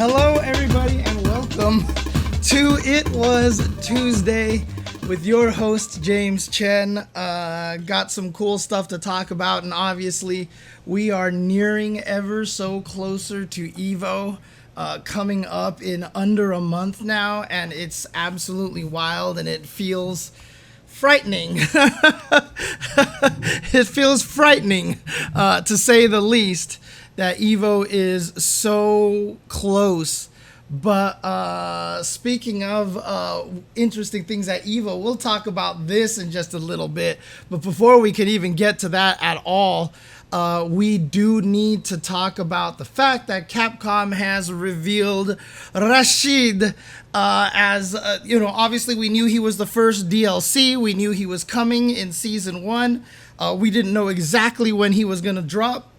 Hello, everybody, and welcome to It Was Tuesday with your host, James Chen. Got some cool stuff to talk about, and obviously, we are nearing ever so closer to EVO, coming up in under a month now, and it's absolutely wild, and it feels frightening. It feels frightening, to say the least, that EVO is so close. But speaking of interesting things at EVO, we'll talk about this in just a little bit. But before we can even get to that at all, we do need to talk about the fact that Capcom has revealed Rashid as, obviously we knew he was the first DLC. We knew he was coming in Season 1. We didn't know exactly when he was going to drop.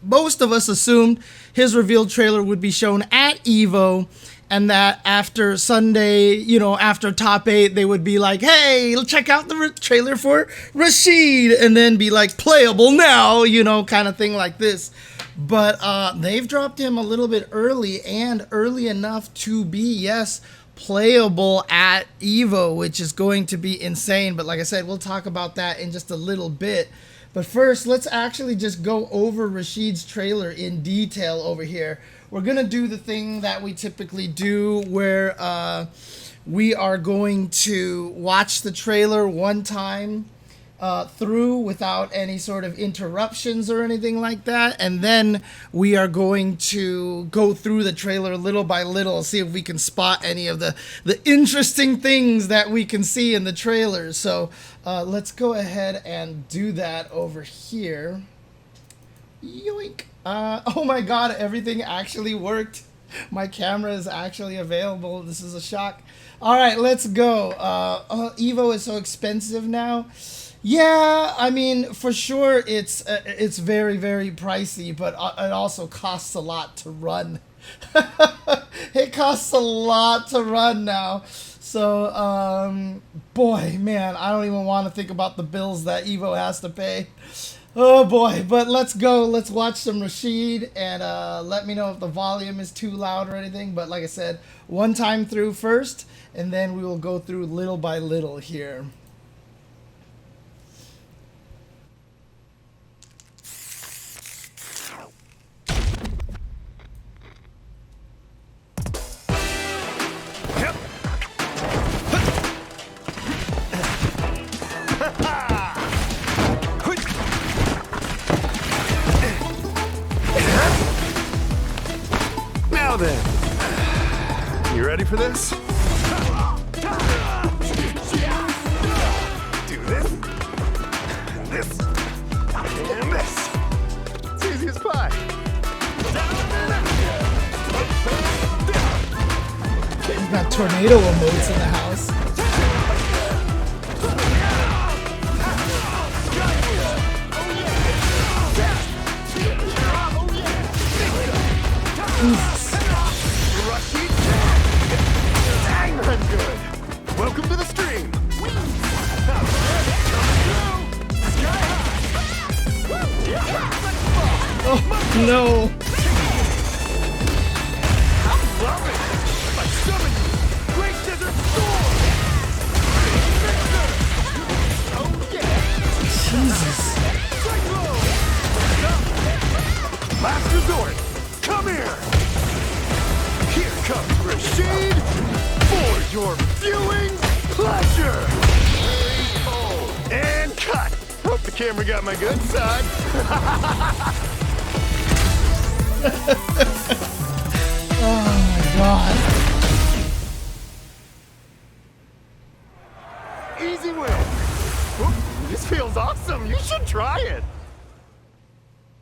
Most of us assumed his reveal trailer would be shown at EVO, and that after Sunday, after top 8, they would be like, hey, check out the trailer for Rashid, and then be like, playable now, kind of thing like this. But they've dropped him a little bit early, and early enough to be, yes, playable at EVO, which is going to be insane. But like I said, we'll talk about that in just a little bit. But first, let's actually just go over Rashid's trailer in detail over here. We're going to do the thing that we typically do where we are going to watch the trailer one time through without any sort of interruptions or anything like that. And then we are going to go through the trailer little by little, see if we can spot any of the interesting things that we can see in the trailer. So let's go ahead and do that over here. Yoink. Oh my god, everything actually worked. My camera is actually available. This is a shock. All right, let's go. EVO is so expensive now. Yeah, I mean, for sure, it's very, very pricey, but it also costs a lot to run. It costs a lot to run now. So, boy, man, I don't even want to think about the bills that EVO has to pay. Oh, boy, but let's go. Let's watch some Rashid, and let me know if the volume is too loud or anything. But like I said, one time through first, and then we will go through little by little here. Now then, you ready for this? Do this, and this, and this. It's easy as pie. We've got tornado emotes in the house. Rashid, dang, I'm good. Welcome to the stream. Oh, no. I love it. I summon you. Great Desert Storm. Oh, yeah. Jesus. Last resort. Come here. Here comes Rashid for your viewing pleasure. And cut. Hope the camera got my good side. Oh my god. Easy win. Whoop, this feels awesome. You should try it.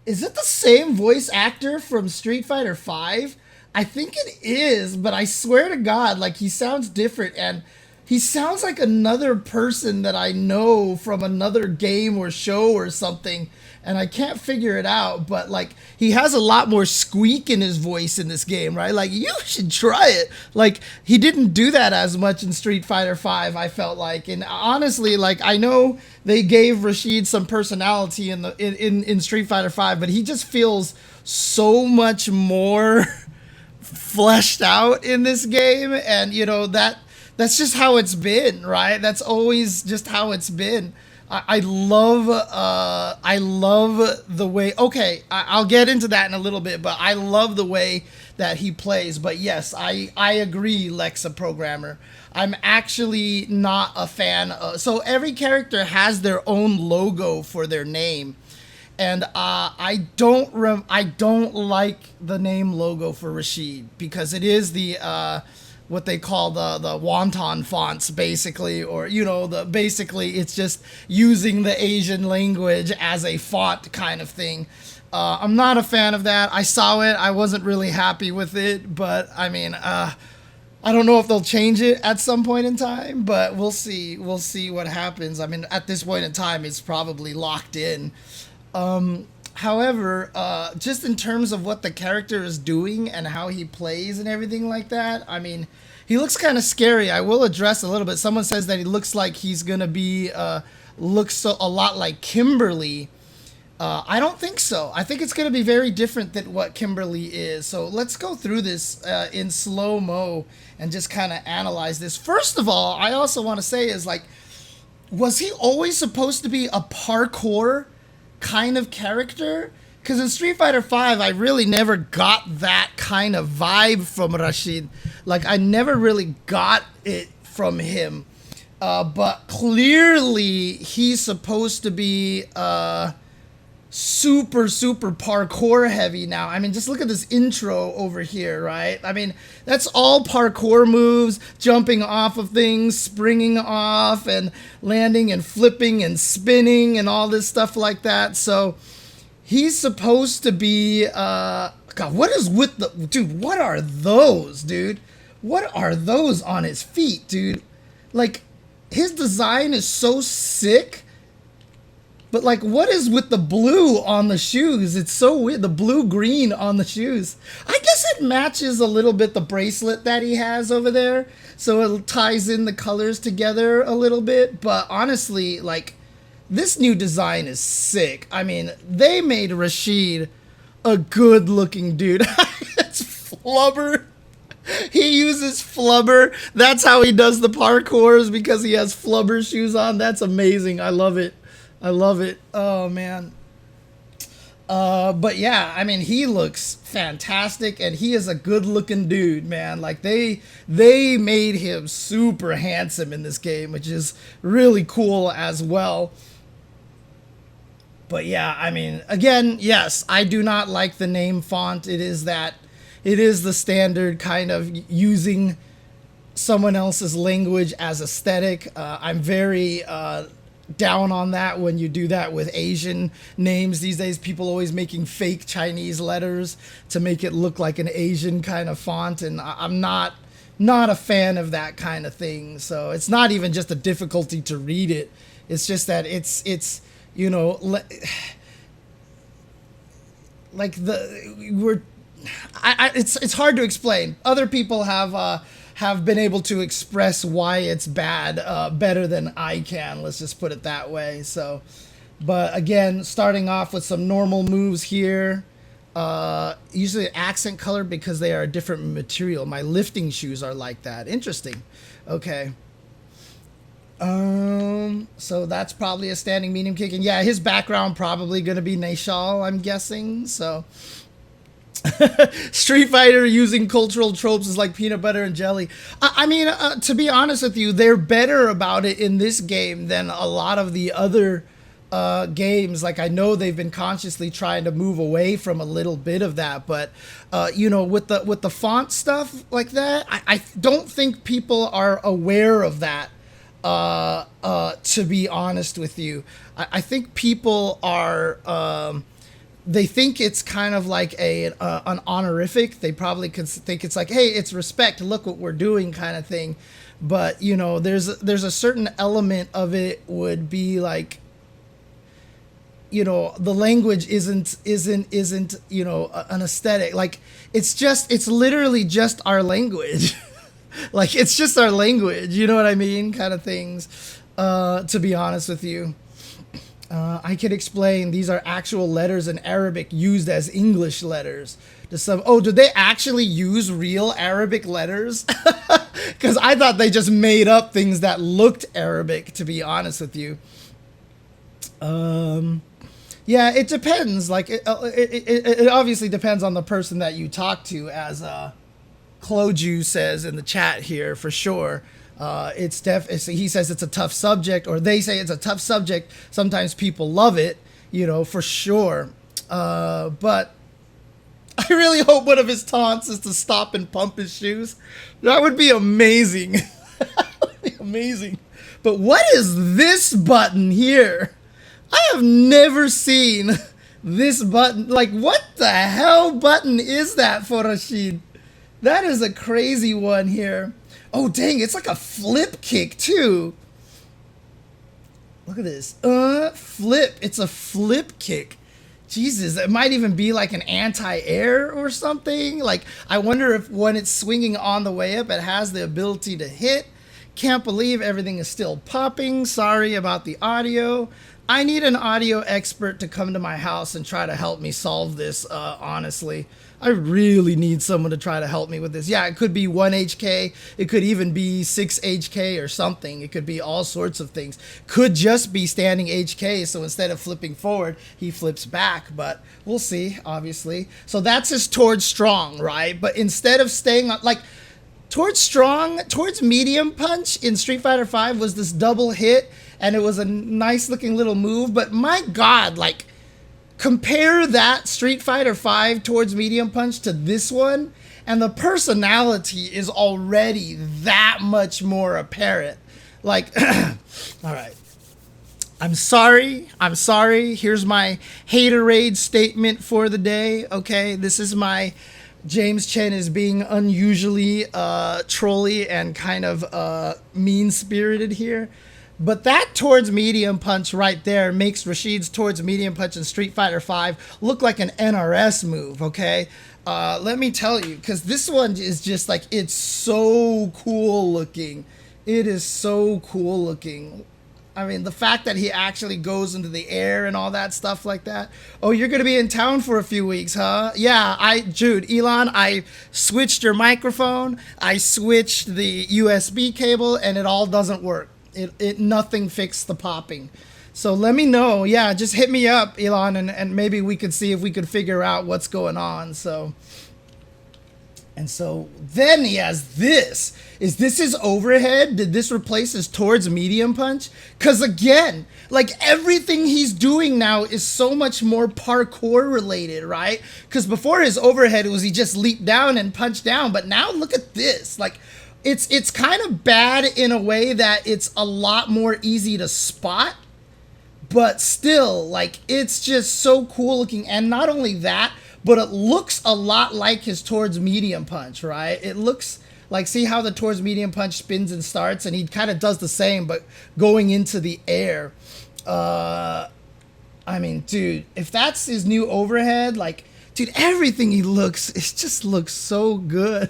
Is it the same voice actor from Street Fighter V? I think it is, but I swear to God, like, he sounds different, and he sounds like another person that I know from another game or show or something, and I can't figure it out, but, like, he has a lot more squeak in his voice in this game, right? Like, you should try it. Like, he didn't do that as much in Street Fighter V, I felt like, and honestly, like, I know they gave Rashid some personality in Street Fighter V, but he just feels so much more fleshed out in this game, and that's just how it's been, right? That's always just how it's been. I love the way. Okay, I'll get into that in a little bit, but I love the way that he plays. But yes, I agree, Lexa programmer. I'm actually not a fan so every character has their own logo for their name, and I don't like the name logo for Rashid because it is the what they call the wonton fonts, basically, or basically it's just using the Asian language as a font kind of thing. I'm not a fan of that. I saw it. I wasn't really happy with it, but I mean, I don't know if they'll change it at some point in time, but we'll see. We'll see what happens. I mean, at this point in time, it's probably locked in. However, just in terms of what the character is doing and how he plays and everything like that, I mean, he looks kind of scary. I will address a little bit. Someone says that he looks like he's going to be, looks a lot like Kimberly. I don't think so. I think it's going to be very different than what Kimberly is. So let's go through this in slow-mo and just kind of analyze this. First of all, I also want to say is like, was he always supposed to be a parkour kind of character? Because in Street Fighter V, I really never got that kind of vibe from Rashid. Like, I never really got it from him. But clearly, he's supposed to be super parkour heavy now. I mean, just look at this intro over here, right? I mean, that's all parkour moves, jumping off of things, springing off, and landing and flipping and spinning and all this stuff like that. So he's supposed to be God, what is with the dude? What are those, dude? What are those on his feet, dude? Like, his design is so sick. But, like, what is with the blue on the shoes? It's so weird. The blue-green on the shoes. I guess it matches a little bit the bracelet that he has over there. So it ties in the colors together a little bit. But honestly, like, this new design is sick. I mean, they made Rashid a good-looking dude. It's flubber. He uses flubber. That's how he does the parkours, because he has flubber shoes on. That's amazing. I love it. I love it. Oh, man. But yeah, I mean, he looks fantastic, and he is a good-looking dude, man. Like, they made him super handsome in this game, which is really cool as well. But yeah, I mean, again, yes, I do not like the name font. It is the standard kind of using someone else's language as aesthetic. I'm very down on that when you do that with Asian names these days. People always making fake Chinese letters to make it look like an Asian kind of font, and I'm not a fan of that kind of thing. So it's not even just a difficulty to read it. It's just that it's like it's hard to explain. Other people have been able to express why it's bad better than I can. Let's just put it that way. So, but again, starting off with some normal moves here. Usually accent color because they are a different material. My lifting shoes are like that. Interesting. Okay. So that's probably a standing medium kick. And yeah, his background probably going to be Naishal, I'm guessing. So Street Fighter using cultural tropes is like peanut butter and jelly. I mean, to be honest with you, they're better about it in this game than a lot of the other games. Like, I know they've been consciously trying to move away from a little bit of that, but with the font stuff like that, I don't think people are aware of that. To be honest with you, I think people are. They think it's kind of like an honorific. They probably could think it's like, hey, it's respect. Look what we're doing, kind of thing. But there's a certain element of it would be like, the language isn't an aesthetic. Like, it's literally just our language. Like, it's just our language. You know what I mean? Kind of things. To be honest with you. I could explain these are actual letters in Arabic used as English letters. To some, oh, did they actually use real Arabic letters? Because I thought they just made up things that looked Arabic, to be honest with you. Yeah, it depends. Like, it obviously depends on the person that you talk to, as Cloju says in the chat here, for sure. He says it's a tough subject, or they say it's a tough subject. Sometimes people love it, you know, for sure. But I really hope one of his taunts is to stop and pump his shoes. That would be amazing. That would be amazing. But what is this button here? I have never seen this button. Like, what the hell button is that for Rashid? That is a crazy one here. Oh, dang, it's like a flip kick, too. Look at this. Flip. It's a flip kick. Jesus, it might even be like an anti-air or something. Like, I wonder if when it's swinging on the way up, it has the ability to hit. Can't believe everything is still popping. Sorry about the audio. I need an audio expert to come to my house and try to help me solve this, honestly. I really need someone to try to help me with this. Yeah, it could be 1 HK. It could even be 6 HK or something. It could be all sorts of things. Could just be standing HK, so instead of flipping forward, he flips back. But we'll see, obviously. So that's his towards strong, right? But instead of staying on, like, towards medium punch in Street Fighter V was this double hit, and it was a nice looking little move. But my God, like, compare that Street Fighter V towards medium punch to this one, and the personality is already that much more apparent. Like, all right. I'm sorry. Here's my haterade statement for the day. Okay, this is my James Chen is being unusually trolly and kind of mean-spirited here. But that towards medium punch right there makes Rashid's towards medium punch in Street Fighter V look like an NRS move, okay? Let me tell you, because this one is just like, it's so cool looking. It is so cool looking. I mean, the fact that he actually goes into the air and all that stuff like that. Oh, you're going to be in town for a few weeks, huh? Yeah, Jude, Elon, I switched your microphone. I switched the USB cable, and it all doesn't work. Nothing fixed the popping. So let me know. Yeah, just hit me up, Elon, and maybe we could see if we could figure out what's going on. So then he has this. Is this his overhead? Did this replace his towards medium punch? Because again, like, everything he's doing now is so much more parkour related, right? Because before his overhead, it was he just leaped down and punched down. But now look at this. Like, it's kind of bad in a way that it's a lot more easy to spot, but still, like, it's just so cool looking. And not only that, but it looks a lot like his towards medium punch, right? It looks like, see how the towards medium punch spins and starts, and he kind of does the same, but going into the air. I mean, dude, if that's his new overhead, like, dude, everything he looks, it just looks so good.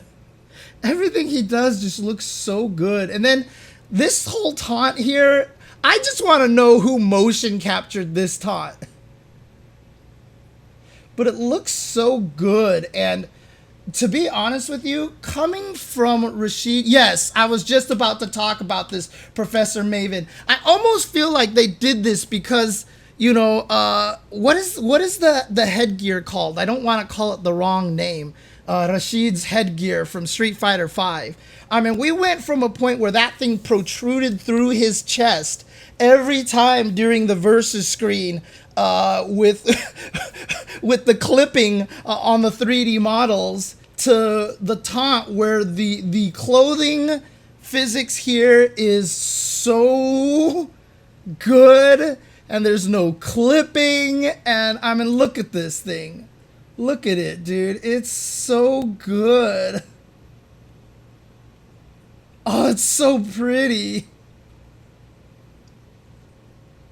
Everything he does just looks so good. And then this whole taunt here, I just want to know who motion captured this taunt. But it looks so good. And to be honest with you, coming from Rashid, yes, I was just about to talk about this, Professor Maven. I almost feel like they did this because, you know, what is the headgear called? I don't want to call it the wrong name. Rashid's headgear from Street Fighter V. I mean, we went from a point where that thing protruded through his chest every time during the versus screen with with the clipping on the 3D models, to the taunt where the clothing physics here is so good and there's no clipping. And I mean, look at this thing. Look at it, dude. It's so good. Oh, it's so pretty.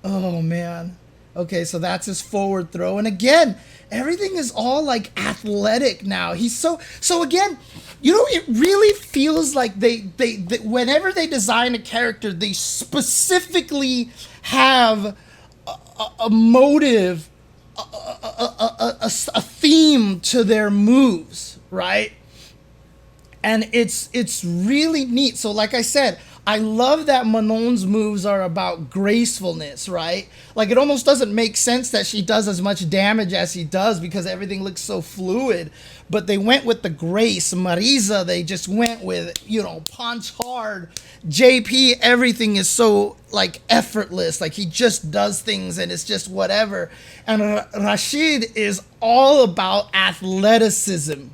Oh, man. Okay, so that's his forward throw. And again, everything is all, like, athletic now. He's so again, you know, it really feels like they whenever they design a character, they specifically have a motive, a theme to their moves, right? And it's really neat. So like I said, I love that Manon's moves are about gracefulness, right? Like it almost doesn't make sense that she does as much damage as she does because everything looks so fluid. But they went with the grace. Marisa, they just went with, you know, punch hard. JP, everything is so like effortless. Like he just does things and it's just whatever. And Rashid is all about athleticism.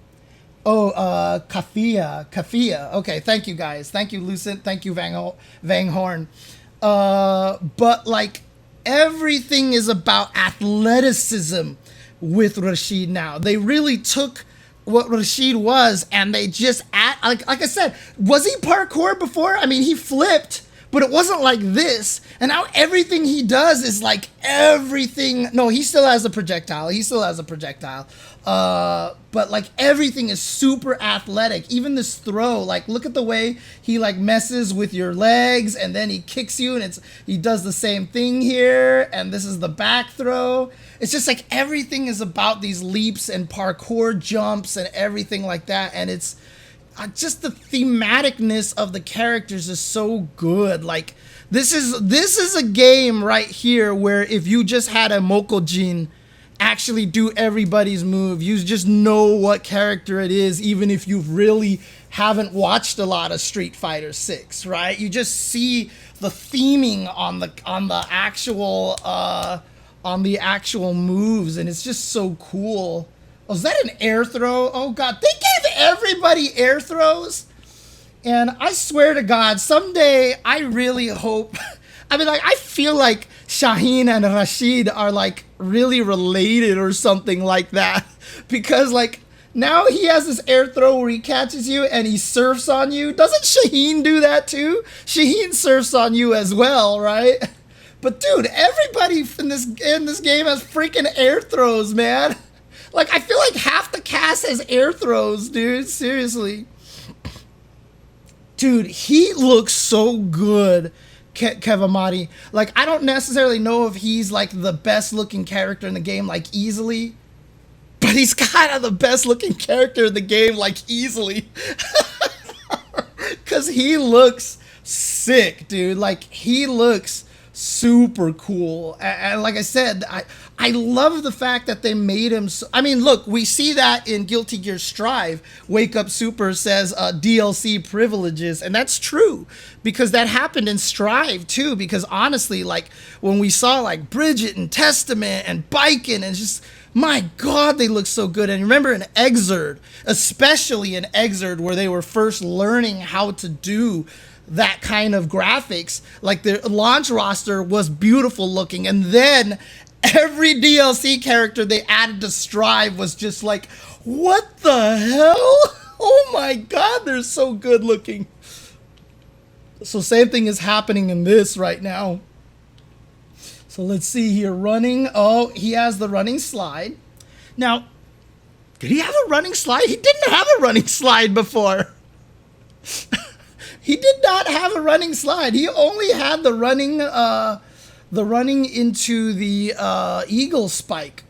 Oh, Kafia. Okay, thank you guys. Thank you, Lucent. Thank you, Vang Horn. But like everything is about athleticism with Rashid now. They really took what Rashid was and they just like I said, was he parkour before? I mean, he flipped, but it wasn't like this. And now everything he does is like everything. No, he still has a projectile. But like everything is super athletic. Even this throw, like look at the way he like messes with your legs and then he kicks you and he does the same thing here. And this is the back throw. It's just like everything is about these leaps and parkour jumps and everything like that. And it's just the thematicness of the characters is so good. Like this is a game right here where if you just had a Mokojin actually do everybody's move, you just know what character it is, even if you really haven't watched a lot of Street Fighter 6, right? You just see the theming on the actual moves, and it's just so cool. Oh, is that an air throw? Oh god, they gave everybody air throws. And I swear to God, someday I really hope, I mean, like, I feel like Shaheen and Rashid are like really related or something like that. Because like now he has this air throw where he catches you and he surfs on you. Doesn't Shaheen do that too? Shaheen surfs on you as well, right? But dude, everybody in this game has freaking air throws, man. Like I feel like half the cast has air throws, dude. Seriously. Dude, he looks so good, Kevamati. Like, I don't necessarily know if he's, like, the best-looking character in the game, like, easily. But he's kind of the best-looking character in the game, like, easily. Because he looks sick, dude. Like, he looks super cool. And like I said, I love the fact that they made him so, I mean, look, we see that in Guilty Gear Strive. Wake Up Super says DLC privileges, and that's true because that happened in Strive too. Because honestly, like when we saw like Bridget and Testament and Biken, and just my god, they look so good. And remember in Exerd, especially in Exerd, where they were first learning how to do that kind of graphics, like the launch roster was beautiful looking, and then every DLC character they added to Strive was just like, what the hell? Oh my god, they're so good looking. So same thing is happening in this right now. So let's see here, running. Oh, he has the running slide. Now, did he have a running slide? He didn't have a running slide before. He did not have a running slide. He only had the running into the eagle spike.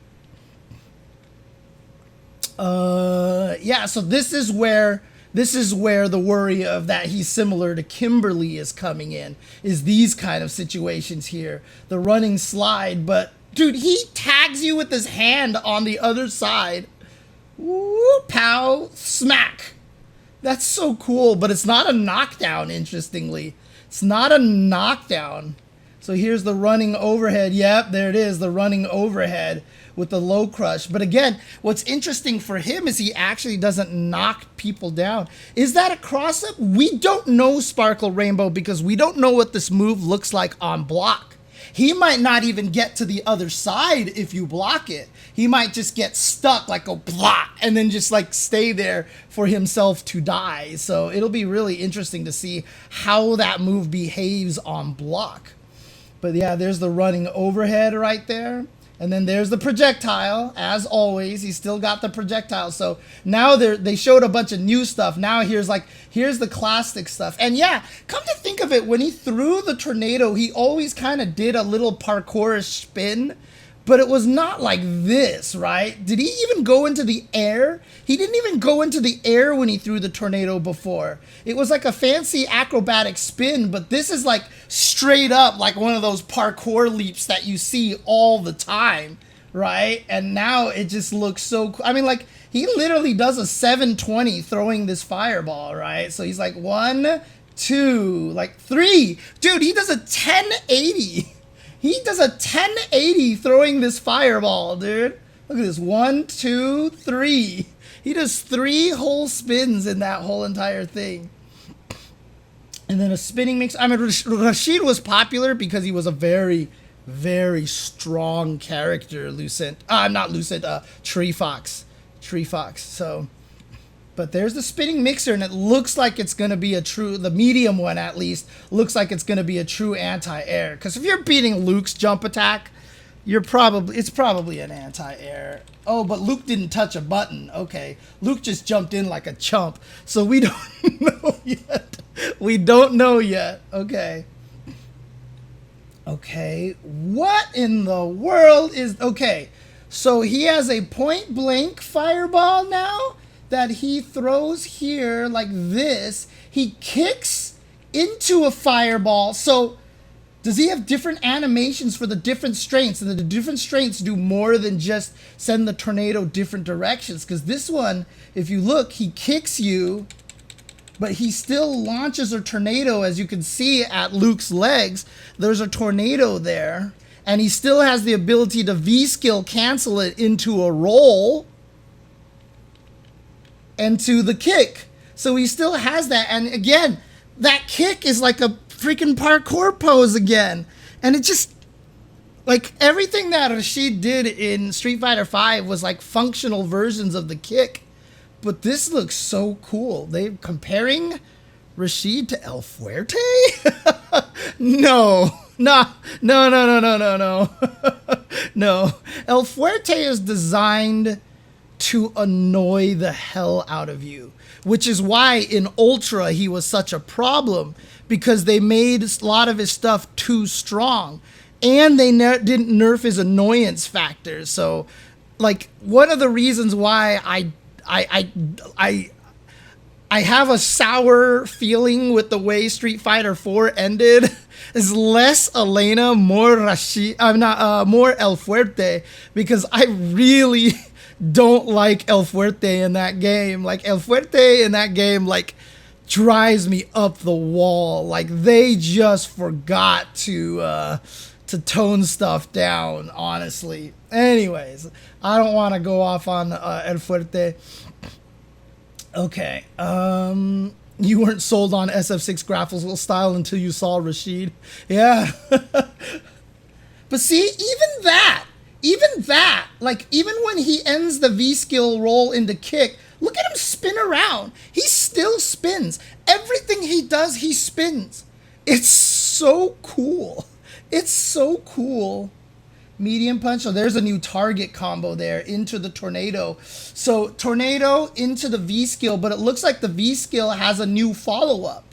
Yeah, so this is where the worry of that he's similar to Kimberly is coming in, is these kind of situations here. The running slide, but dude, he tags you with his hand on the other side. Woo, pow, smack. That's so cool, but it's not a knockdown, interestingly. It's not a knockdown. So here's the running overhead. Yep, there it is, the running overhead with the low crush. But again, what's interesting for him is he actually doesn't knock people down. Is that a cross-up? We don't know, Sparkle Rainbow, because we don't know what this move looks like on block. He might not even get to the other side if you block it. He might just get stuck, like a block, and then just like stay there for himself to die. So it'll be really interesting to see how that move behaves on block. But yeah, there's the running overhead right there. And then there's the projectile, as always. He's still got the projectile. So now they showed a bunch of new stuff. Now here's the classic stuff. And yeah, come to think of it, when he threw the tornado, he always kind of did a little parkourish spin. But it was not like this, right? Did he even go into the air? He didn't even go into the air when he threw the tornado before. It was like a fancy acrobatic spin, but this is like straight up like one of those parkour leaps that you see all the time, right? And now it just looks so cool. I mean, like, he literally does a 720 throwing this fireball, right? So he's like 1, 2, like 3. Dude, he does a 1080. He does a 1080 throwing this fireball, dude. Look at this. 1, 2, 3. He does 3 whole spins in that whole entire thing. And then a spinning mix. I mean, Rashid was popular because he was a very, very strong character. Tree Fox. So, but there's the spinning mixer, and it looks like it's going to be the medium one at least, looks like it's going to be a true anti-air. Because if you're beating Luke's jump attack, it's probably an anti-air. Oh, but Luke didn't touch a button. Okay. Luke just jumped in like a chump. So we don't know yet. We don't know yet. Okay. Okay. What in the world is... Okay. So he has a point blank fireball now that he throws here like this. He kicks into a fireball. So does he have different animations for the different strengths? And the different strengths do more than just send the tornado different directions. Because this one, if you look, he kicks you, but he still launches a tornado. As you can see at Luke's legs, there's a tornado there. And he still has the ability to V-skill cancel it into a roll and to the kick. So he still has that. And again, that kick is like a freaking parkour pose again. And it just, like, everything that Rashid did in Street Fighter V was like functional versions of the kick. But this looks so cool. They're comparing Rashid to El Fuerte? No. No. No. El Fuerte is designed to annoy the hell out of you, which is why in Ultra he was such a problem, because they made a lot of his stuff too strong, and they didn't nerf his annoyance factor. So, like, one of the reasons why I have a sour feeling with the way Street Fighter 4 ended is less Elena, more Rashid. More El Fuerte, because I really don't like El Fuerte in that game. Like, El Fuerte in that game, like, drives me up the wall. Like, they just forgot to tone stuff down, honestly. Anyways, I don't want to go off on El Fuerte. Okay, you weren't sold on SF6 graphical style until you saw Rashid. Yeah. But see, even that, like, even when he ends the V-skill roll into kick, look at him spin around. He still spins. Everything he does, he spins. It's so cool. It's so cool. Medium punch. So there's a new target combo there into the tornado. So tornado into the V-skill, but it looks like the V-skill has a new follow-up.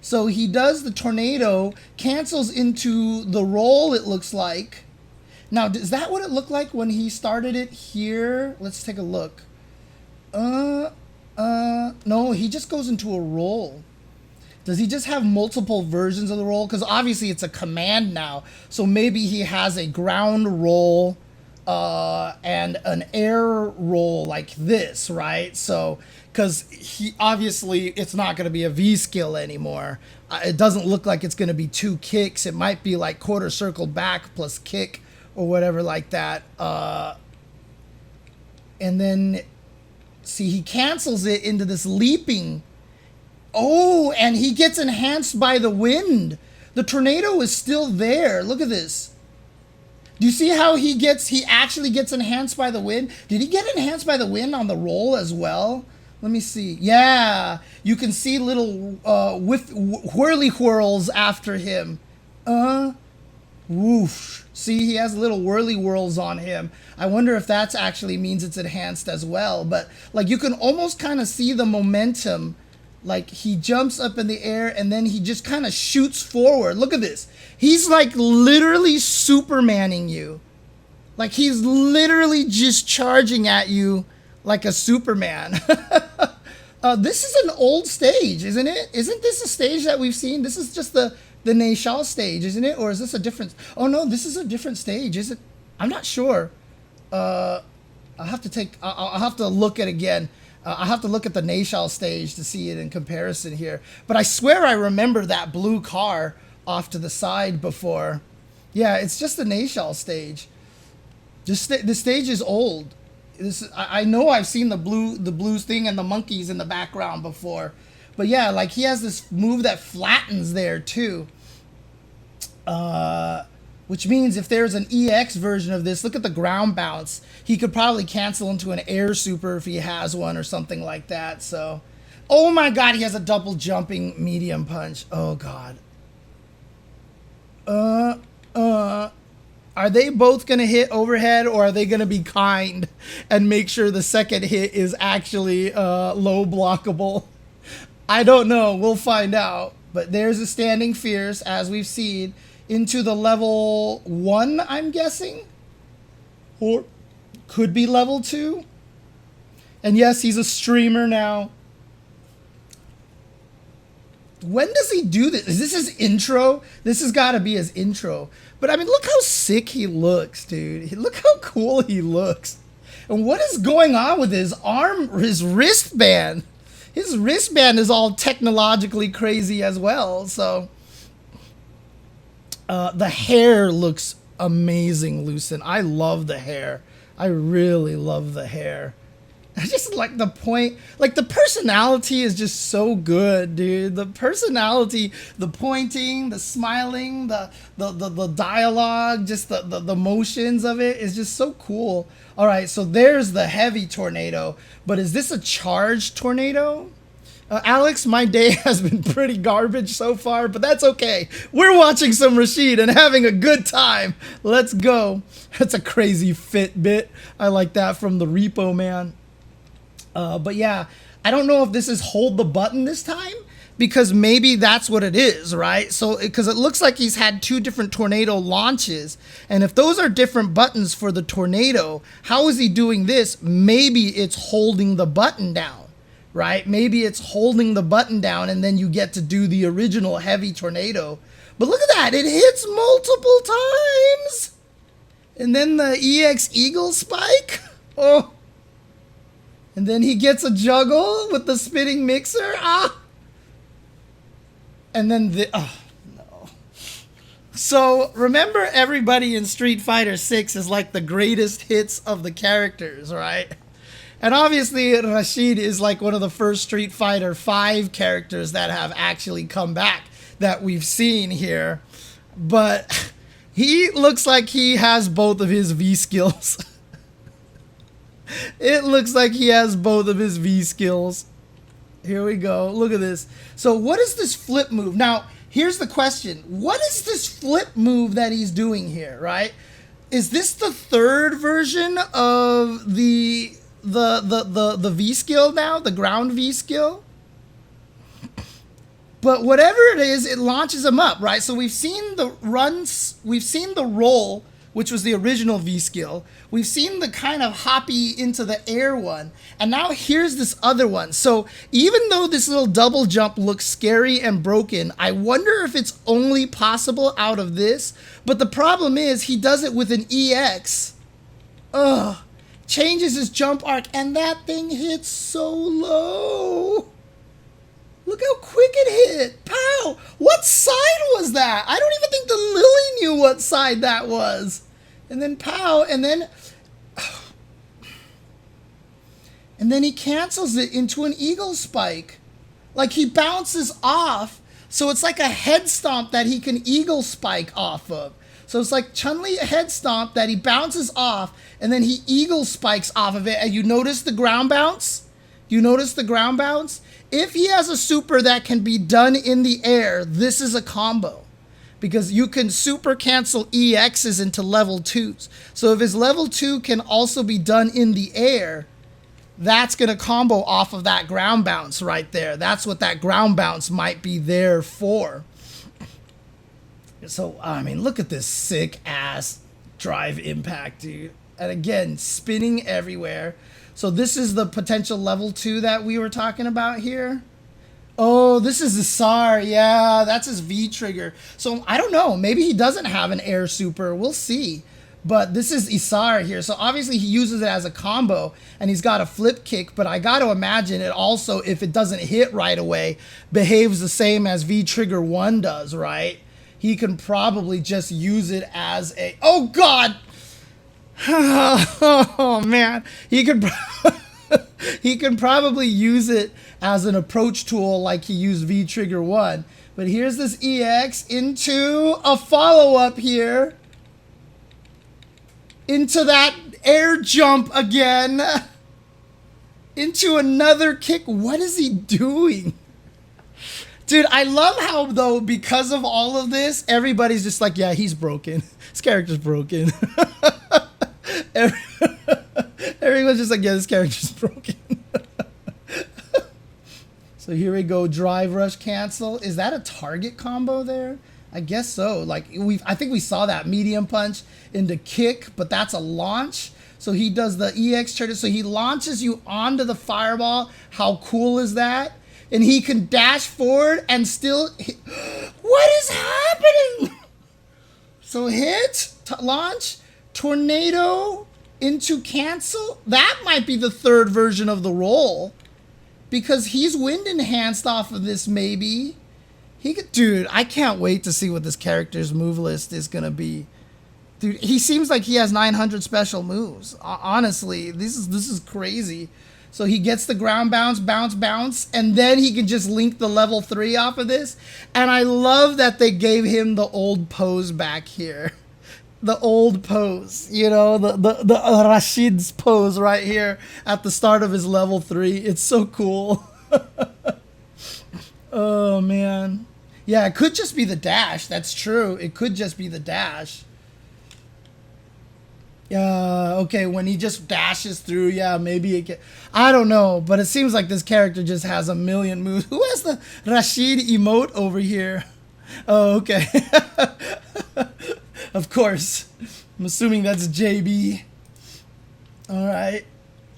So he does the tornado, cancels into the roll, it looks like. Now, is that what it looked like when he started it here? Let's take a look. No, he just goes into a roll. Does he just have multiple versions of the roll? Because obviously it's a command now. So maybe he has a ground roll and an air roll like this, right? So, because he obviously it's not going to be a V-skill anymore. It doesn't look like it's going to be 2 kicks. It might be like quarter circle back plus kick or whatever like that. And then, see, he cancels it into this leaping. Oh, and he gets enhanced by the wind. The tornado is still there. Look at this. Do you see how he actually gets enhanced by the wind? Did he get enhanced by the wind on the roll as well? Let me see. Yeah, you can see little whirly whirls after him. Woof. See, he has little whirly whirls on him. I wonder if that's actually means it's enhanced as well. But like you can almost kind of see the momentum. Like he jumps up in the air and then he just kind of shoots forward. Look at this. He's like literally Supermaning you. Like he's literally just charging at you like a Superman. This is an old stage, isn't it? Isn't this a stage that we've seen? This is just the RA-SHI stage, isn't it? Or is this a different... Oh, no, this is a different stage, is it? I'm not sure. I'll have to look at it again. I'll have to look at the RA-SHI stage to see it in comparison here. But I swear I remember that blue car off to the side before. Yeah, it's just the RA-SHI stage. The stage is old. I know I've seen the blues thing and the monkeys in the background before. But yeah, like he has this move that flattens there too. Which means if there's an EX version of this, look at the ground bounce. He could probably cancel into an air super if he has one or something like that. So, oh my God, he has a double jumping medium punch. Oh God. Are they both going to hit overhead, or are they going to be kind and make sure the second hit is actually low blockable? I don't know. We'll find out. But there's a standing fierce, as we've seen, into the level 1, I'm guessing? Or could be level 2. And yes, he's a streamer now. When does he do this? Is this his intro? This has got to be his intro. But I mean, look how sick he looks, dude. Look how cool he looks. And what is going on with his arm, his wristband? His wristband is all technologically crazy as well. So the hair looks amazing, Lucent. I love the hair. I really love the hair. I just like the point, like the personality is just so good, dude. The personality, the pointing, the smiling, the dialogue, just the motions of it is just so cool. All right, so there's the heavy tornado, but is this a charged tornado? Alex, my day has been pretty garbage so far, but that's okay. We're watching some Rashid and having a good time. Let's go. That's a crazy fit bit. I like that from the Repo Man. But yeah, I don't know if this is hold the button this time, because maybe that's what it is, right? So, because it looks like he's had 2 different tornado launches. And if those are different buttons for the tornado, how is he doing this? Maybe it's holding the button down, right? Maybe it's holding the button down and then you get to do the original heavy tornado. But look at that. It hits multiple times. And then the EX Eagle Spike. Oh. And then he gets a juggle with the spinning mixer. Ah! And then the... Oh, no. So, remember everybody in Street Fighter 6 is like the greatest hits of the characters, right? And obviously, Rashid is like one of the first Street Fighter 5 characters that have actually come back that we've seen here. But he looks like he has both of his V skills. It looks like he has both of his V skills. Here we go. Look at this. So what is this flip move? Now, here's the question. What is this flip move that he's doing here, right? Is this the third version of the V skill now? The ground V skill? But whatever it is, it launches him up, right? So we've seen the runs, we've seen the roll, which was the original V skill. We've seen the kind of hoppy into the air one. And now here's this other one. So even though this little double jump looks scary and broken, I wonder if it's only possible out of this. But the problem is he does it with an EX. Ugh. Changes his jump arc and that thing hits so low. Look how quick it hit. Pow! What side was that? I don't even think the Lily knew what side that was. And then pow, and then he cancels it into an eagle spike. Like he bounces off, so it's like a head stomp that he can eagle spike off of. So it's like Chun-Li head stomp that he bounces off, and then he eagle spikes off of it. And you notice the ground bounce? You notice the ground bounce? If he has a super that can be done in the air, this is a combo. because you can super cancel EXs into level 2s. So if his level 2 can also be done in the air, that's going to combo off of that ground bounce right there. That's what that ground bounce might be there for. So, I mean, look at this sick ass drive impact, dude. And again, spinning everywhere. So this is the potential level 2 that we were talking about here. Oh, this is the SAR. Yeah, that's his V trigger. So I don't know. Maybe he doesn't have an air super. We'll see. But this is Isar here. So obviously he uses it as a combo and he's got a flip kick. But I got to imagine it also, if it doesn't hit right away, behaves the same as V trigger 1 does, right? He can probably just use it as a... Oh, God! Oh, man. He could... He can probably use it as an approach tool like he used V trigger 1. But here's this EX into a follow-up here. Into that air jump again. Into another kick. What is he doing? Dude, I love how, though, because of all of this, everybody's just like, yeah, he's broken. This character's broken. Everyone's just like, yeah, this character's broken. So here we go, drive rush cancel. Is that a target combo there? I guess so. Like I think we saw that medium punch into kick, but that's a launch. So he does the EX trigger. So he launches you onto the fireball. How cool is that? And he can dash forward and still hit. What is happening? So hit, launch, tornado into cancel. That might be the third version of the roll. Because he's wind enhanced off of this, maybe. He could, dude, I can't wait to see what this character's move list is going to be. Dude, he seems like he has 900 special moves. Honestly, this is crazy. So he gets the ground bounce, bounce, bounce, and then he can just link the level 3 off of this. And I love that they gave him the old pose back here. The old pose, you know, the Rashid's pose right here at the start of his level 3. It's so cool. Oh, man. Yeah, it could just be the dash. That's true. It could just be the dash. Yeah, okay, when he just dashes through, yeah, maybe it can... I don't know, but it seems like this character just has a million moves. Who has the Rashid emote over here? Oh, okay. Of course. I'm assuming that's JB. All right.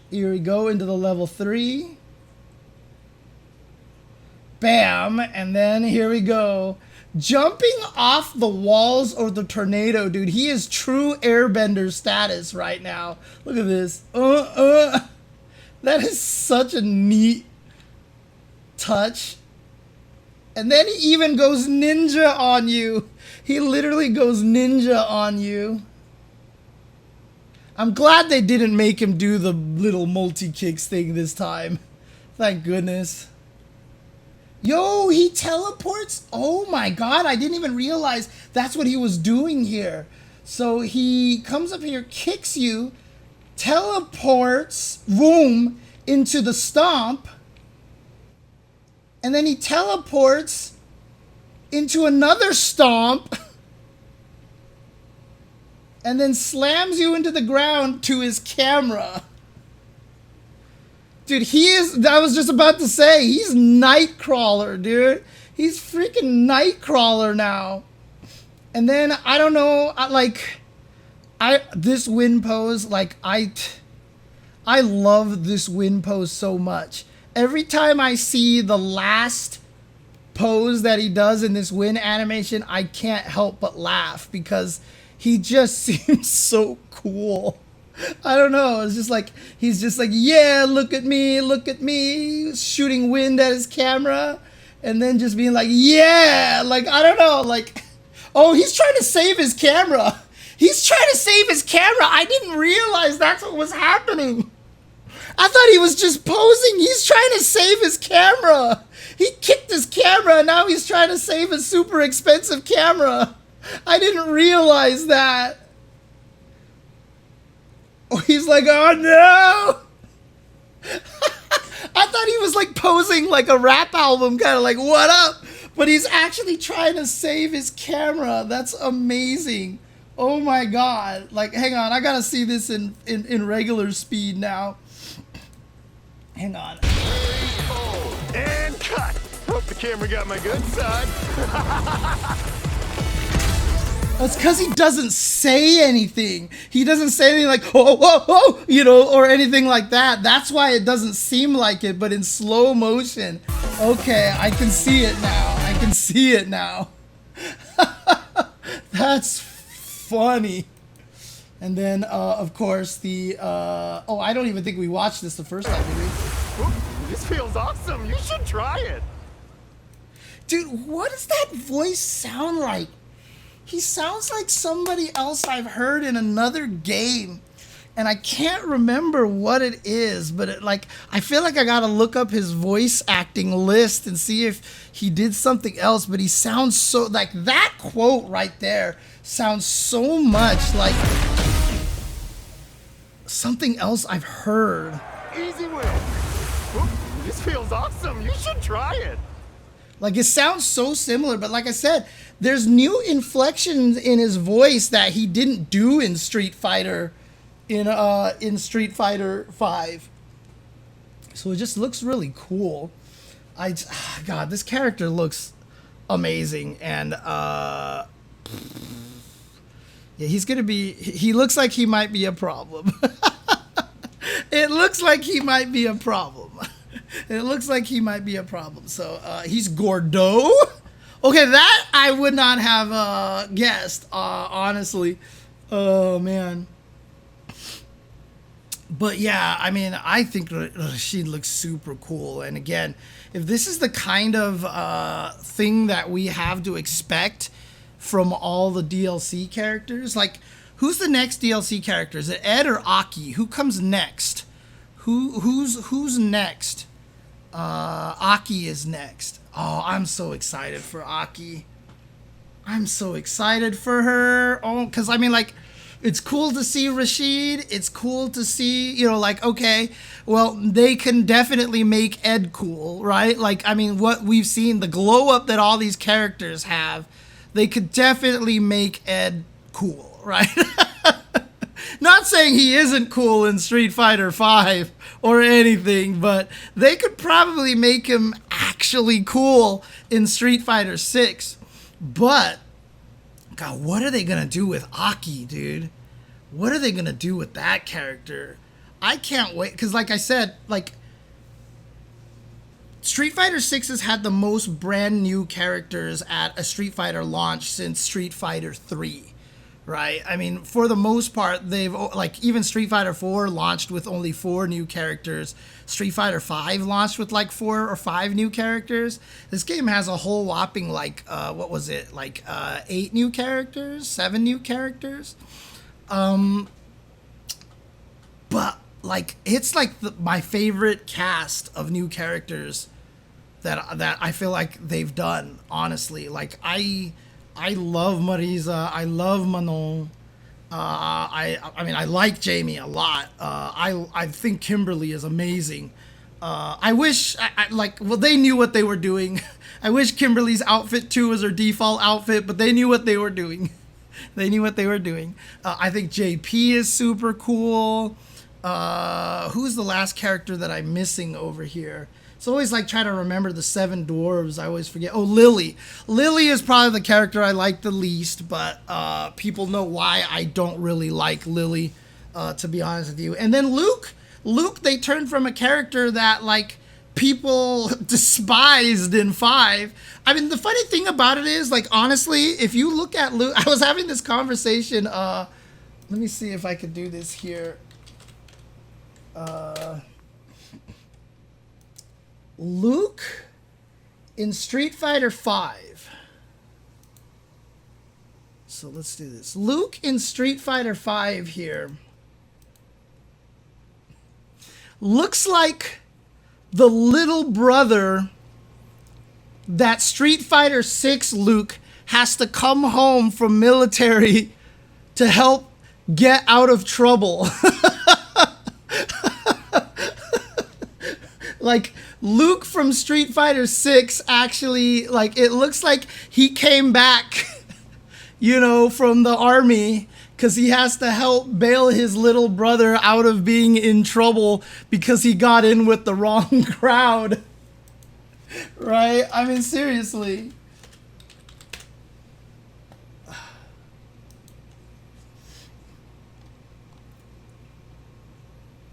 Here we go into the level 3. Bam. And then here we go. Jumping off the walls or the tornado, dude. He is true airbender status right now. Look at this. That is such a neat touch. And then he even goes ninja on you. He literally goes ninja on you. I'm glad they didn't make him do the little multi-kicks thing this time. Thank goodness. Yo, he teleports? Oh my god, I didn't even realize that's what he was doing here. So he comes up here, kicks you, teleports, boom, into the stomp. And then he teleports into another stomp and then slams you into the ground to his camera. Dude, I was just about to say, he's Nightcrawler, dude. He's freaking Nightcrawler now. And then, I don't know, this win pose, like, I love this win pose so much. Every time I see the last pose that he does in this win animation, I can't help but laugh because he just seems so cool. I don't know. It's just like, he's just like, yeah, look at me, shooting wind at his camera. And then just being like, yeah, like, I don't know, like, oh, he's trying to save his camera. He's trying to save his camera. I didn't realize that's what was happening. I thought he was just posing. He's trying to save his camera. He kicked his camera and now he's trying to save his super expensive camera. I didn't realize that. Oh, he's like, oh no. I thought he was like posing like a rap album, kind of like, what up? but he's actually trying to save his camera. That's amazing. Oh my god. Like, hang on, I gotta see this in regular speed now. Hang on. Oh, and cut. Hope the camera got my good side. That's because he doesn't say anything. He doesn't say anything like, oh, whoa, whoa, you know, or anything like that. That's why it doesn't seem like it, but in slow motion. Okay, I can see it now. I can see it now. That's funny. And then, of course, the, oh, I don't even think we watched this the first time, did we? Ooh, this feels awesome. You should try it. Dude, what does that voice sound like? He sounds like somebody else I've heard in another game. And I can't remember what it is, but it, like, I feel like I gotta look up his voice acting list and see if he did something else, but he sounds so, like, that quote right there sounds so much like something else I've heard. Easy win. Ooh, this feels awesome. You should try it. Like, it sounds so similar, but like I said, there's new inflections in his voice that he didn't do in Street Fighter, in Street Fighter 5. So it just looks really cool. God, this character looks amazing, and yeah, he's gonna be. He looks like he might be a problem. It looks like he might be a problem. It looks like he might be a problem. So he's Gordo. Okay, that I would not have guessed, honestly. Oh, man. But yeah, I mean, I think she looks super cool. And again, if this is the kind of thing that we have to expect from all the DLC characters, like, who's the next DLC character? Is it Ed or Aki? Who comes next? Who's next? Aki is next. Oh, I'm so excited for Aki. I'm so excited for her. Oh, because I mean, like, it's cool to see Rashid. It's cool to see, you know, like, okay, well, they can definitely make Ed cool, right? Like, I mean, what we've seen, the glow up that all these characters have, they could definitely make Ed cool, right? Not saying he isn't cool in Street Fighter 5 or anything, but they could probably make him actually cool in Street Fighter 6. But, God, what are they going to do with Aki, dude? What are they going to do with that character? I can't wait, because like I said, like, Street Fighter 6 has had the most brand new characters at a Street Fighter launch since Street Fighter 3. Right? I mean, for the most part, they've, like, even Street Fighter 4 launched with only 4 new characters. Street Fighter 5 launched with like 4 or 5 new characters. This game has a whole whopping, like, what was it? Like, 8 new characters? 7 new characters? But, like, it's like my favorite cast of new characters that I feel like they've done, honestly. Like, I love Marisa. I love Manon. I mean, I like Jamie a lot. I think Kimberly is amazing. I wish, well, they knew what they were doing. I wish Kimberly's outfit too was her default outfit, but they knew what they were doing. They knew what they were doing. I think JP is super cool. Who's the last character that I'm missing over here? It's always like trying to remember the 7 dwarves. I always forget. Oh, Lily. Lily is probably the character I like the least, but people know why I don't really like Lily, to be honest with you. And then Luke. Luke, they turned from a character that, like, people despised in 5. I mean, the funny thing about it is, like, honestly, if you look at Luke, I was having this conversation. Let me see if I could do this here. Luke in Street Fighter 5. So let's do this. Luke in Street Fighter 5 here looks like the little brother that Street Fighter 6 Luke has to come home from military to help get out of trouble. Like Luke from Street Fighter 6 actually, like, it looks like he came back, you know, from the army because he has to help bail his little brother out of being in trouble because he got in with the wrong crowd. Right? I mean, seriously.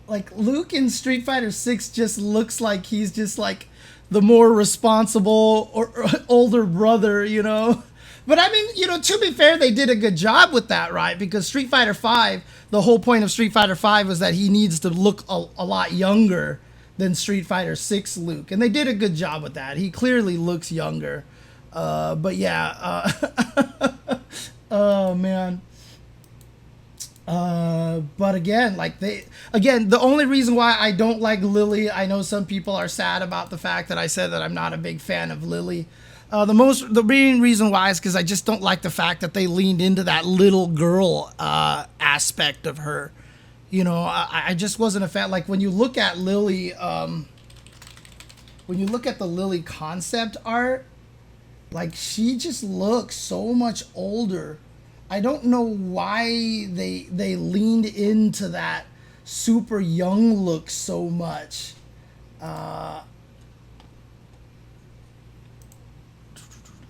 Like, Luke in Street Fighter 6 just looks like he's just like the more responsible or older brother, you know? But I mean, you know, to be fair, they did a good job with that, right? Because Street Fighter 5, the whole point of Street Fighter 5 was that he needs to look a lot younger than Street Fighter 6 Luke. And they did a good job with that. He clearly looks younger. But yeah, oh man. But again, like the only reason why I don't like Lily, I know some people are sad about the fact that I said that I'm not a big fan of Lily. The main reason why is because I just don't like the fact that they leaned into that little girl aspect of her. You know, I just wasn't a fan. Like when you look at Lily, when you look at the Lily concept art, like she just looks so much older. I don't know why they leaned into that super young look so much. Let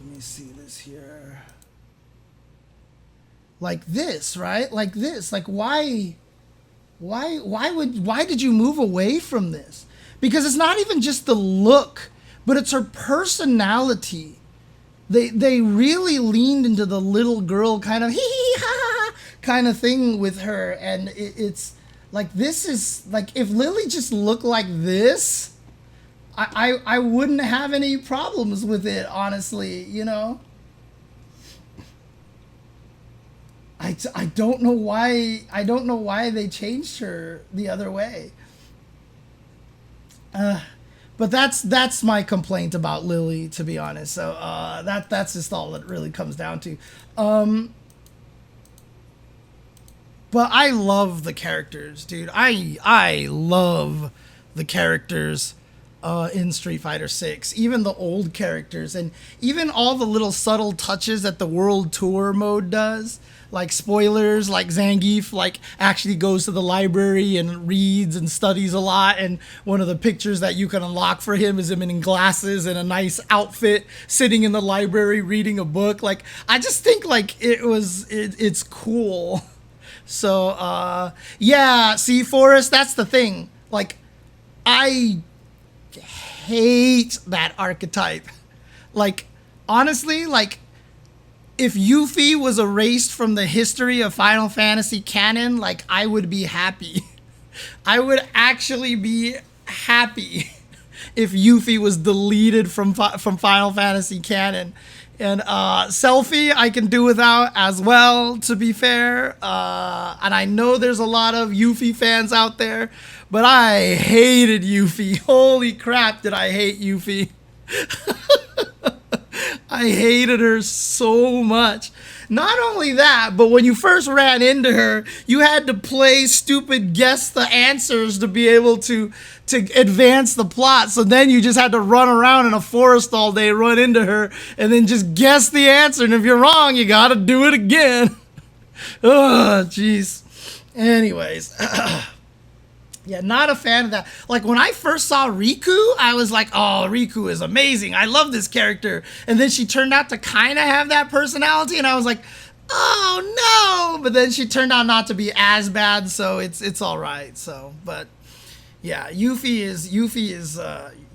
me see this here. Like this, right? Like this. Like why did you move away from this? Because it's not even just the look, but it's her personality. They really leaned into the little girl kind of hee hee ha ha kind of thing with her, and it's like, this is like, if Lily just looked like this, I wouldn't have any problems with it, honestly, you know. I don't know why they changed her the other way. But that's my complaint about Lily, to be honest. So that's just all it really comes down to. But I love the characters, dude. I love the characters in Street Fighter 6. Even the old characters, and even all the little subtle touches that the World Tour mode does. Like spoilers, like Zangief like actually goes to the library and reads and studies a lot, and one of the pictures that you can unlock for him is him in glasses and a nice outfit sitting in the library reading a book. Like, I just think like it's cool. So yeah, see, Forrest, that's the thing. Like, I hate that archetype. Like, honestly, like, if Yuffie was erased from the history of Final Fantasy canon, like, I would be happy. I would actually be happy if Yuffie was deleted from Final Fantasy canon. And Selphie I can do without as well, to be fair. And I know there's a lot of Yuffie fans out there, but I hated Yuffie. Holy crap, did I hate Yuffie. I hated her so much. Not only that, but when you first ran into her, you had to play stupid guess the answers to be able to advance the plot. So then you just had to run around in a forest all day, run into her, and then just guess the answer. And if you're wrong, you gotta do it again. Oh, jeez. Anyways. Yeah, not a fan of that. Like, when I first saw Riku, I was like, oh, Riku is amazing. I love this character. And then she turned out to kind of have that personality, and I was like, oh, no. But then she turned out not to be as bad, so it's all right. So, but, yeah, Yuffie is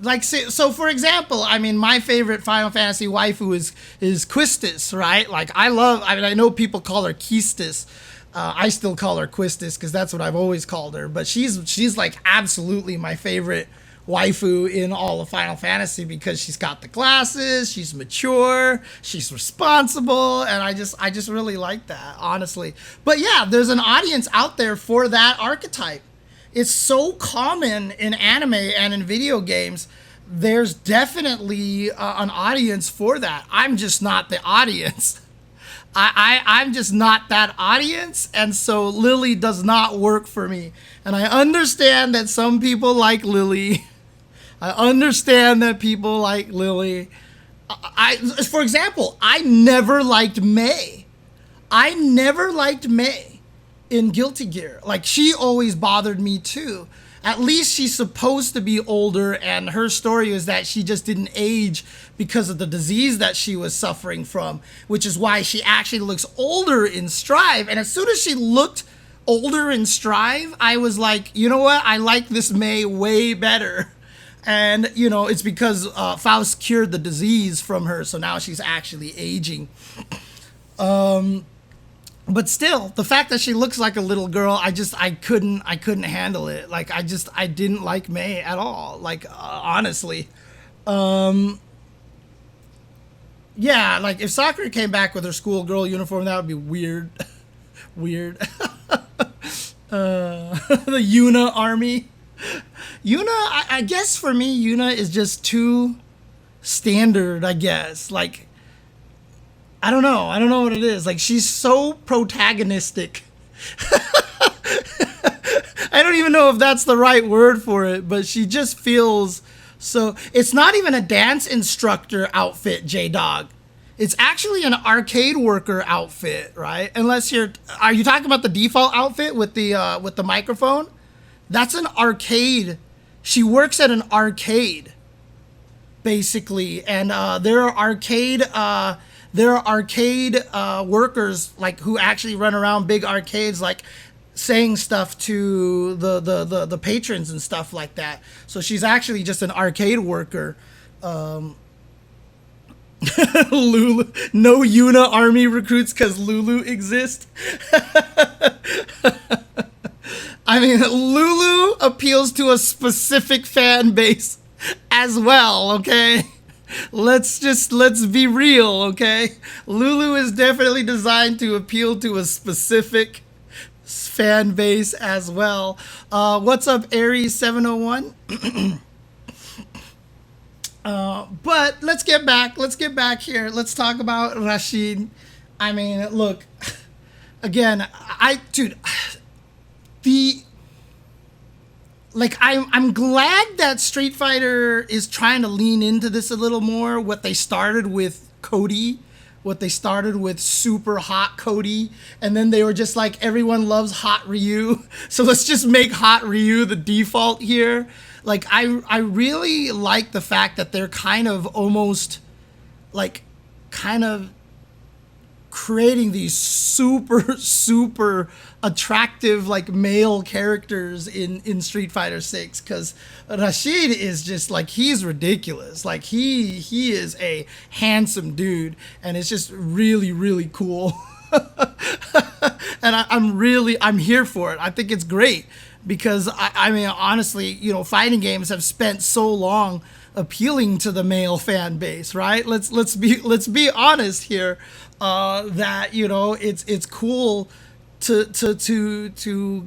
like, so for example, I mean, my favorite Final Fantasy waifu is Quistis, right? Like, I know people call her Quistis. I still call her Quistis because that's what I've always called her. But she's like absolutely my favorite waifu in all of Final Fantasy because she's got the glasses, she's mature, she's responsible, and I just really like that, honestly. But yeah, there's an audience out there for that archetype. It's so common in anime and in video games. There's definitely an audience for that. I'm just not the audience. I'm just not that audience, and so Lily does not work for me. And I understand that some people like Lily. I understand that people like Lily. For example, I never liked May. I never liked May in Guilty Gear. Like, she always bothered me too. At least she's supposed to be older, and her story is that she just didn't age because of the disease that she was suffering from, which is why she actually looks older in Strive. And as soon as she looked older in Strive, I was like, you know what? I like this May way better. And, you know, it's because Faust cured the disease from her, so now she's actually aging. But still, the fact that she looks like a little girl, I couldn't handle it. Like, I didn't like May at all. Like, honestly. Yeah, like, if Sakura came back with her schoolgirl uniform, that would be weird. Weird. The Yuna army. Yuna, I guess for me, Yuna is just too standard, I guess. Like, I don't know what it is. Like, she's so protagonistic. I don't even know if that's the right word for it, but she just feels so. It's not even a dance instructor outfit, J-Dog. It's actually an arcade worker outfit, right? Unless are you talking about the default outfit with the microphone? That's an arcade. She works at an arcade, basically, and there are arcade workers, like, who actually run around big arcades, like, saying stuff to the patrons and stuff like that. So she's actually just an arcade worker. Lulu, no Yuna army recruits because Lulu exists. I mean, Lulu appeals to a specific fan base as well, okay? Let's be real, okay? Lulu is definitely designed to appeal to a specific fan base as well. What's up, Aries701? But let's get back here. Let's talk about Rashid. I mean, look, again, I'm glad that Street Fighter is trying to lean into this a little more. What they started with Cody, what they started with super hot Cody, and then they were just like, everyone loves hot Ryu, so let's just make hot Ryu the default here. Like, I really like the fact that they're kind of almost, like, kind of creating these super attractive, like, male characters in Street Fighter 6, because Rashid is just, like, he's ridiculous. Like, he is a handsome dude, and it's just really cool. And I'm here for it. I think it's great, because I mean, honestly, you know, fighting games have spent so long appealing to the male fan base, right? Let's be honest here, that, you know, it's cool to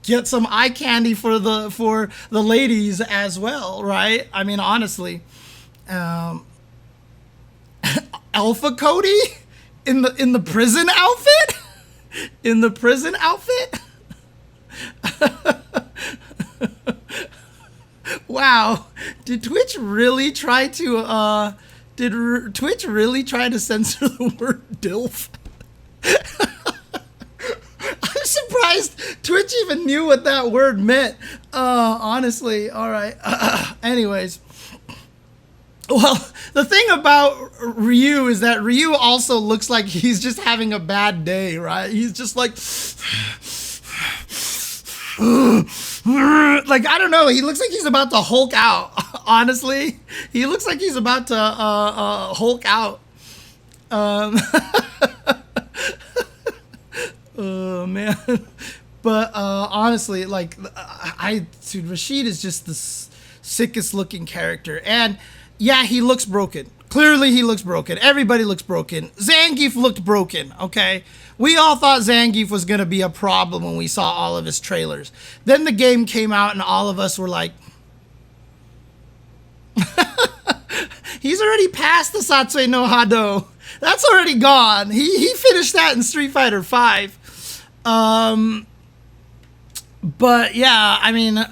get some eye candy for the ladies as well, right? I mean, honestly, Alpha Cody in the prison outfit, Wow, did Twitch really try to censor the word DILF? I'm surprised Twitch even knew what that word meant. Honestly, all right. Anyways, well, the thing about Ryu is that Ryu also looks like he's just having a bad day, right? He's just like, like, I don't know. He looks like he's about to Hulk out. Honestly, he looks like he's about to Hulk out. Oh man. But honestly, like, dude, Rashid is just the sickest looking character, and yeah, he looks broken. Clearly, he looks broken. Everybody looks broken. Zangief looked broken, okay? We all thought Zangief was going to be a problem when we saw all of his trailers. Then the game came out and all of us were like, he's already past the Satsui no Hado. That's already gone. He finished that in Street Fighter V. But yeah, I mean,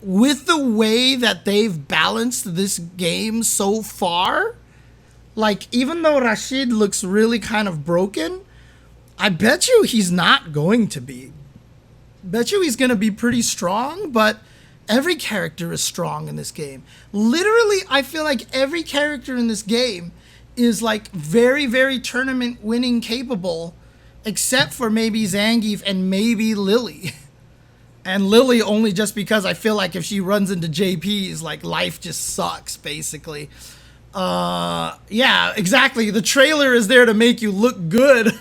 with the way that they've balanced this game so far, like, even though Rashid looks really kind of broken, I bet you he's not going to be. Bet you he's going to be pretty strong, but every character is strong in this game. Literally, I feel like every character in this game is like very, very tournament winning capable, except for maybe Zangief and maybe Lily. And Lily only just because I feel like if she runs into JP's, like, life just sucks, basically. Yeah, exactly. The trailer is there to make you look good.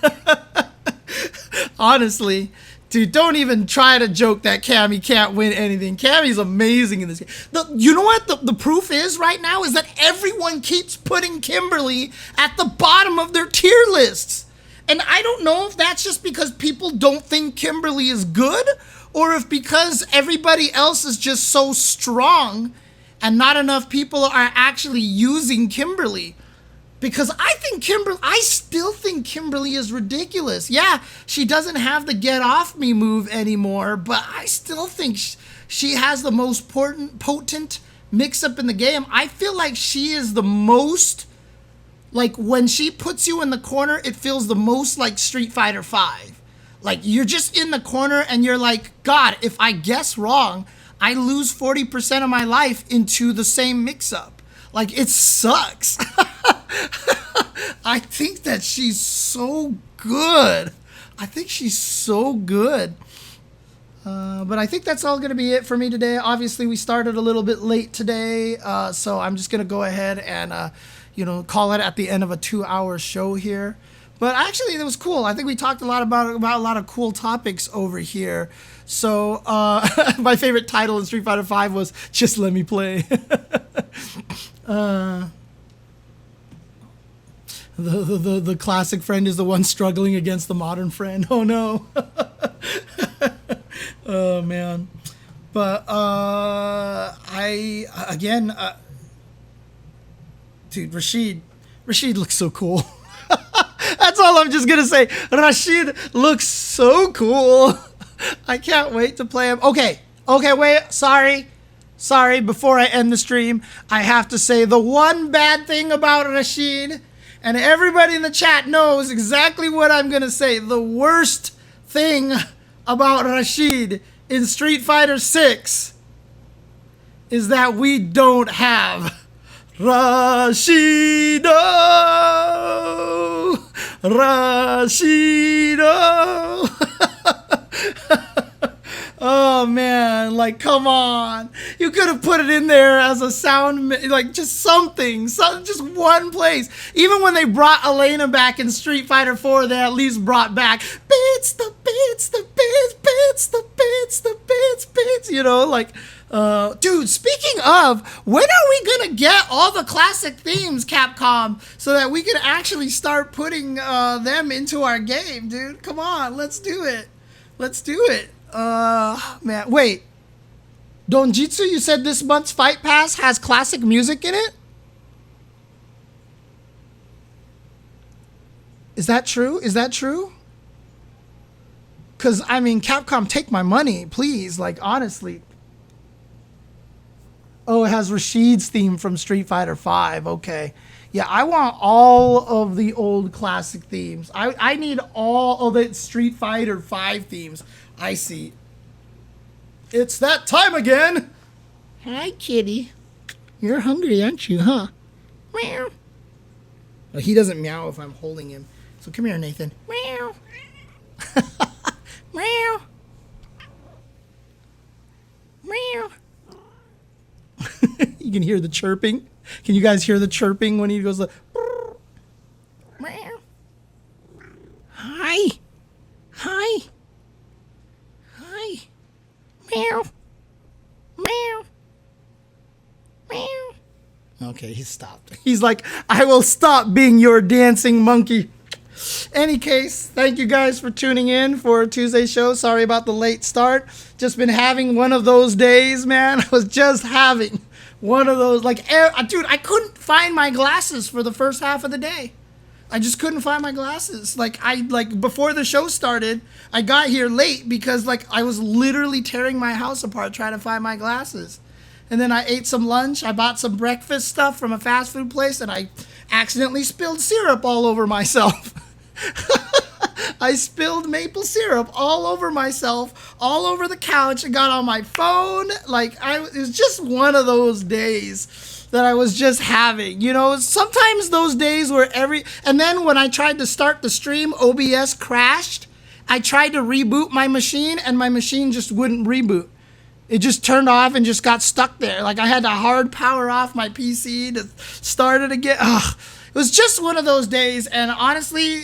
Honestly. Dude, don't even try to joke that Cammy can't win anything. Cammy's amazing in this game. You know what the proof is right now? Is that everyone keeps putting Kimberly at the bottom of their tier lists. And I don't know if that's just because people don't think Kimberly is good, or if because everybody else is just so strong and not enough people are actually using Kimberly. Because I still think Kimberly is ridiculous. Yeah, she doesn't have the get off me move anymore, but I still think she has the most potent mix up in the game. I feel like she is the most, like, when she puts you in the corner, it feels the most like Street Fighter V. Like, you're just in the corner and you're like, God, if I guess wrong, I lose 40% of my life into the same mix-up. Like, it sucks. I think that she's so good. I think she's so good. But I think that's all going to be it for me today. Obviously, we started a little bit late today, so I'm just going to go ahead and, call it at the end of a 2-hour show here. But actually, it was cool. I think we talked a lot about a lot of cool topics over here. So my favorite title in Street Fighter V was "Just Let Me Play." The classic friend is the one struggling against the modern friend. Oh no. Oh man. But dude, Rashid looks so cool. That's all I'm just gonna say. Rashid looks so cool. I can't wait to play him. Okay, wait, sorry. Before I end the stream, I have to say the one bad thing about Rashid, and everybody in the chat knows exactly what I'm gonna say. The worst thing about Rashid in Street Fighter 6 is that we don't have Rashido. Oh man, like, come on. You could have put it in there as a sound, like, just something, just one place. Even when they brought Elena back in Street Fighter 4, they at least brought back bits, like, dude, speaking of, when are we gonna get all the classic themes, Capcom, so that we can actually start putting them into our game, dude? Come on, let's do it. Man, wait. Donjitsu, you said this month's Fight Pass has classic music in it? Is that true? Because, I mean, Capcom, take my money, please. Like, honestly. Oh, it has Rashid's theme from Street Fighter V. Okay. Yeah, I want all of the old classic themes. I need all of the Street Fighter V themes. I see. It's that time again. Hi, kitty. You're hungry, aren't you, huh? Meow. Well, he doesn't meow if I'm holding him. So come here, Nathan. Meow. Meow. Meow. You can hear the chirping. Can you guys hear the chirping when he goes like, meow? Hi. Meow. Okay, he stopped. He's like, I will stop being your dancing monkey. Any case, thank you guys for tuning in for Tuesday's show. Sorry about the late start. Just been having one of those days, man. I was just having one of those, like, dude, I couldn't find my glasses for the first half of the day. I just couldn't find my glasses. Like before the show started, I got here late because like I was literally tearing my house apart trying to find my glasses. And then I ate some lunch. I bought some breakfast stuff from a fast food place, and I accidentally spilled syrup all over myself. I spilled maple syrup all over myself, all over the couch. It got on my phone. Like it was just one of those days that I was just having. You know, sometimes those days where and then when I tried to start the stream, OBS crashed. I tried to reboot my machine, and my machine just wouldn't reboot. It just turned off and just got stuck there. Like I had to hard power off my PC to start it again. Ugh. It was just one of those days, and honestly,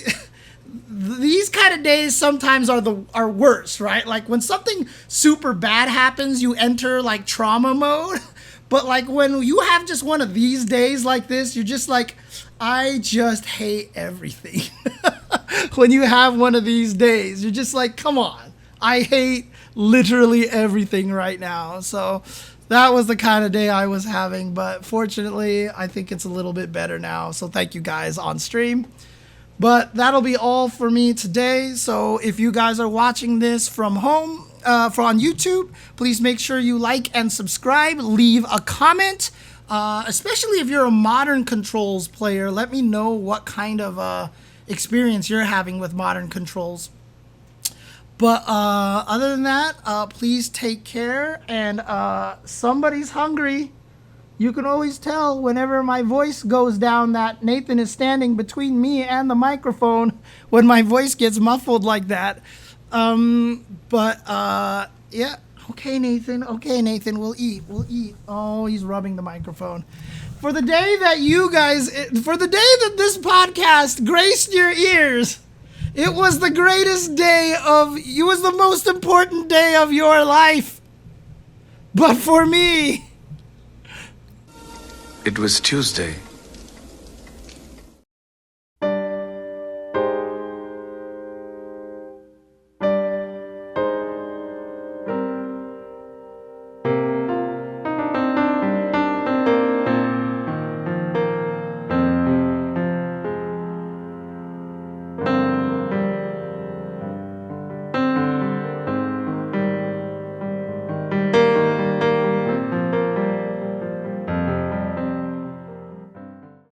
these kind of days sometimes are worse, right? Like when something super bad happens, you enter like trauma mode. But like when you have just one of these days like this, you're just like, I just hate everything. When you have one of these days, you're just like, come on, I hate literally everything right now. So that was the kind of day I was having, but fortunately I think it's a little bit better now. So thank you guys on stream. But that'll be all for me today. So if you guys are watching this from home, on YouTube, please make sure you like and subscribe. Leave a comment, especially if you're a modern controls player. Let me know what kind of experience you're having with modern controls. But other than that, please take care. And somebody's hungry. You can always tell whenever my voice goes down that Nathan is standing between me and the microphone when my voice gets muffled like that. Yeah. Okay, Nathan, we'll eat. Oh, he's rubbing the microphone. For the day that this podcast graced your ears, it was the most important day of your life. But for me, it was Tuesday.